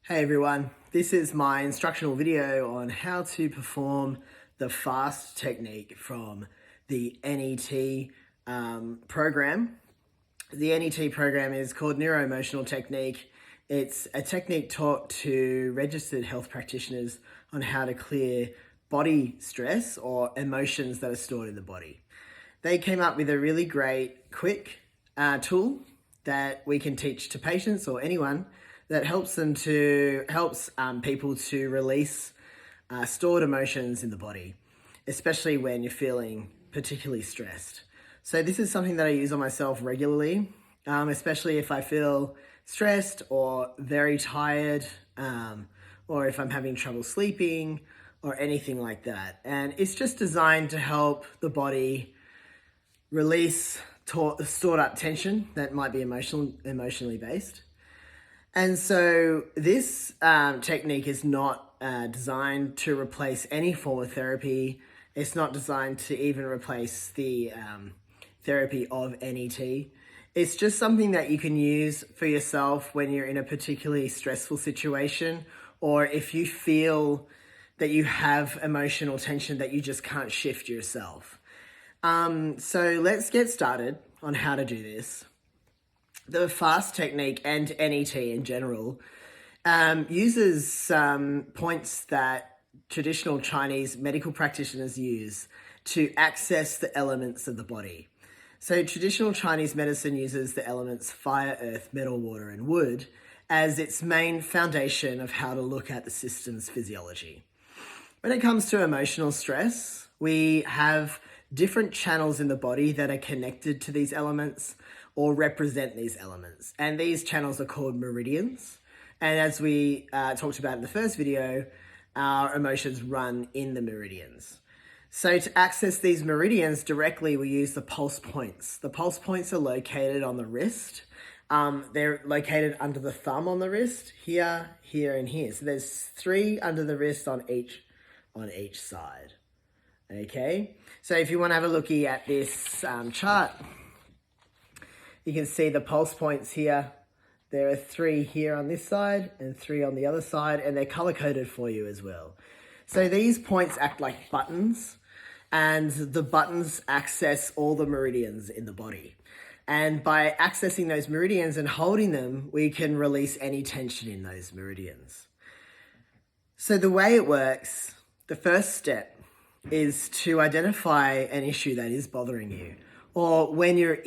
Hey everyone, this is my instructional video on how to perform the F.A.S.T technique from the NET program. The NET program is called Neuro-Emotional Technique. It's a technique taught to registered health practitioners on how to clear body stress or emotions that are stored in the body. They came up with a really great, quick tool that we can teach to patients or anyone that helps people to release stored emotions in the body, especially when you're feeling particularly stressed. So this is something that I use on myself regularly, especially if I feel stressed or very tired, or if I'm having trouble sleeping or anything like that. And it's just designed to help the body release stored up tension that might be emotionally based. And so this technique is not designed to replace any form of therapy. It's not designed to even replace the therapy of NET. It's just something that you can use for yourself when you're in a particularly stressful situation, or if you feel that you have emotional tension that you just can't shift yourself. So let's get started on how to do this. The F.A.S.T technique and NET in general uses points that traditional Chinese medical practitioners use to access the elements of the body. So traditional Chinese medicine uses the elements fire, earth, metal, water, and wood as its main foundation of how to look at the system's physiology. When it comes to emotional stress, we have different channels in the body that are connected to these elements or represent these elements. And these channels are called meridians. And as we talked about in the first video, our emotions run in the meridians. So to access these meridians directly, we use the pulse points. The pulse points are located on the wrist. They're located under the thumb on the wrist, here, here, and here. So there's 3 under the wrist on each side. Okay, so if you want to have a looky at this chart, you can see the pulse points here. There are 3 here on this side and 3 on the other side, and they're color-coded for you as well. So these points act like buttons, and the buttons access all the meridians in the body. And by accessing those meridians and holding them, we can release any tension in those meridians. So the way it works, the first step is to identify an issue that is bothering you. Or when you're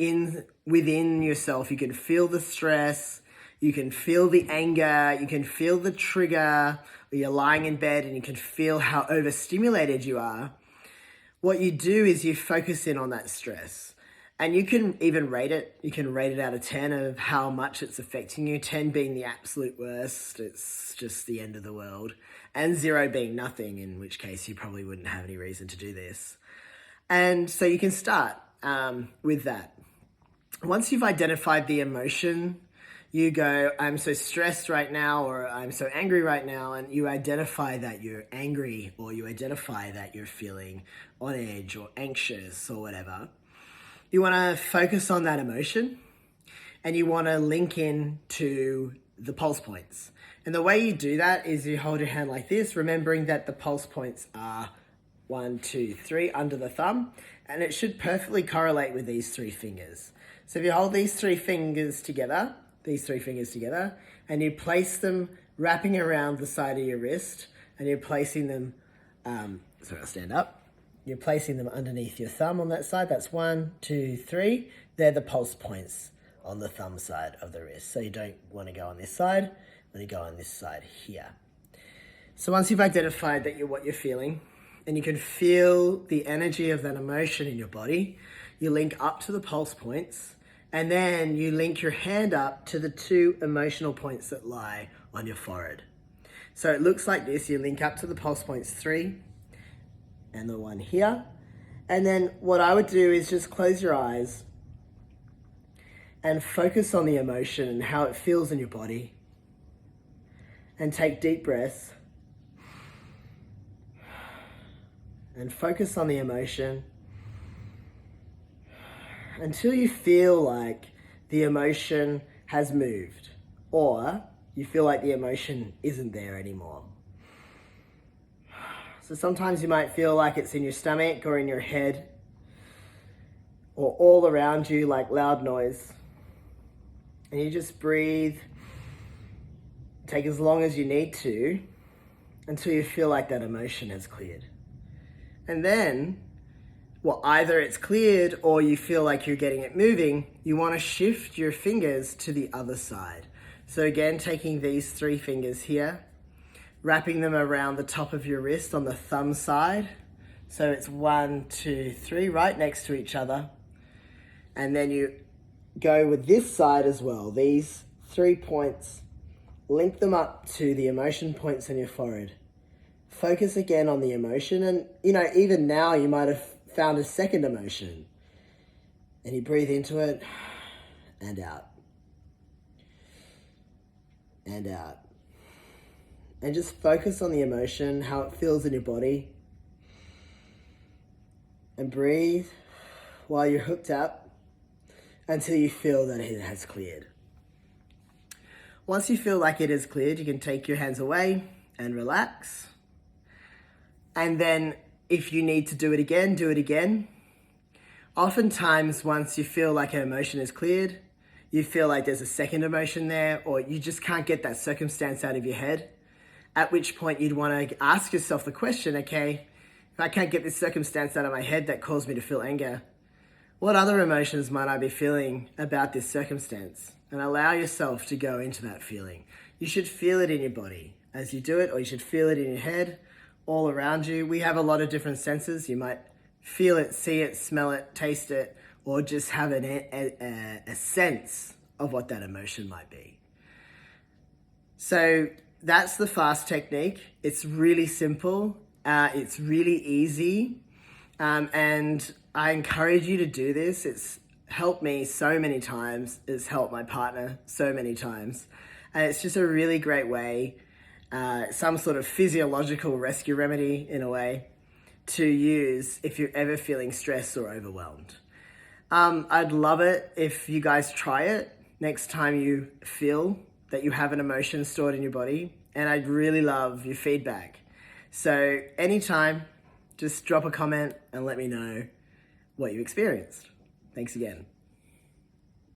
within yourself, you can feel the stress, you can feel the anger, you can feel the trigger, or you're lying in bed and you can feel how overstimulated you are. What you do is you focus in on that stress. And you can even rate it. You can rate it out of 10 of how much it's affecting you. 10 being the absolute worst, it's just the end of the world. And 0 being nothing, in which case you probably wouldn't have any reason to do this. And so you can start with that. Once you've identified the emotion, you go, I'm so stressed right now, or I'm so angry right now, and you identify that you're angry, or you identify that you're feeling on edge or anxious or whatever. You want to focus on that emotion, and you want to link in to the pulse points. And the way you do that is you hold your hand like this, remembering that the pulse points are 1, 2, 3 under the thumb, and it should perfectly correlate with these 3 fingers. So if you hold these 3 fingers together, and you place them wrapping around the side of your wrist, and you're placing them, I'll stand up. You're placing them underneath your thumb on that side. That's 1, 2, 3. They're the pulse points on the thumb side of the wrist. So you don't want to go on this side, you want to go on this side here. So once you've identified that what you're feeling, and you can feel the energy of that emotion in your body, you link up to the pulse points, and then you link your hand up to the 2 emotional points that lie on your forehead. So it looks like this. You link up to the pulse points 3, and the one here. And then what I would do is just close your eyes and focus on the emotion and how it feels in your body. And take deep breaths. And focus on the emotion until you feel like the emotion has moved, or you feel like the emotion isn't there anymore. So sometimes you might feel like it's in your stomach or in your head or all around you like loud noise. And you just breathe, take as long as you need to until you feel like that emotion has cleared. And then, well, either it's cleared or you feel like you're getting it moving, you want to shift your fingers to the other side. So again, taking these 3 fingers here, wrapping them around the top of your wrist on the thumb side. So it's 1, 2, 3, right next to each other. And then you go with this side as well. These 3 points, link them up to the emotion points on your forehead. Focus again on the emotion. And, even now you might have found a second emotion. And you breathe into it and out. And out. And just focus on the emotion, how it feels in your body. And breathe while you're hooked up until you feel that it has cleared. Once you feel like it is cleared, you can take your hands away and relax. And then if you need to do it again, do it again. Oftentimes, once you feel like an emotion is cleared, you feel like there's a second emotion there, or you just can't get that circumstance out of your head, at which point you'd want to ask yourself the question, okay, if I can't get this circumstance out of my head that caused me to feel anger, what other emotions might I be feeling about this circumstance? And allow yourself to go into that feeling. You should feel it in your body as you do it, or you should feel it in your head, all around you. We have a lot of different senses. You might feel it, see it, smell it, taste it, or just have a sense of what that emotion might be. So that's the FAST technique. It's really simple. It's really easy. And I encourage you to do this. It's helped me so many times. It's helped my partner so many times. And it's just a really great way, some sort of physiological rescue remedy in a way, to use if you're ever feeling stressed or overwhelmed. I'd love it if you guys try it next time you feel that you have an emotion stored in your body. And I'd really love your feedback. So anytime, just drop a comment and let me know what you experienced. Thanks again.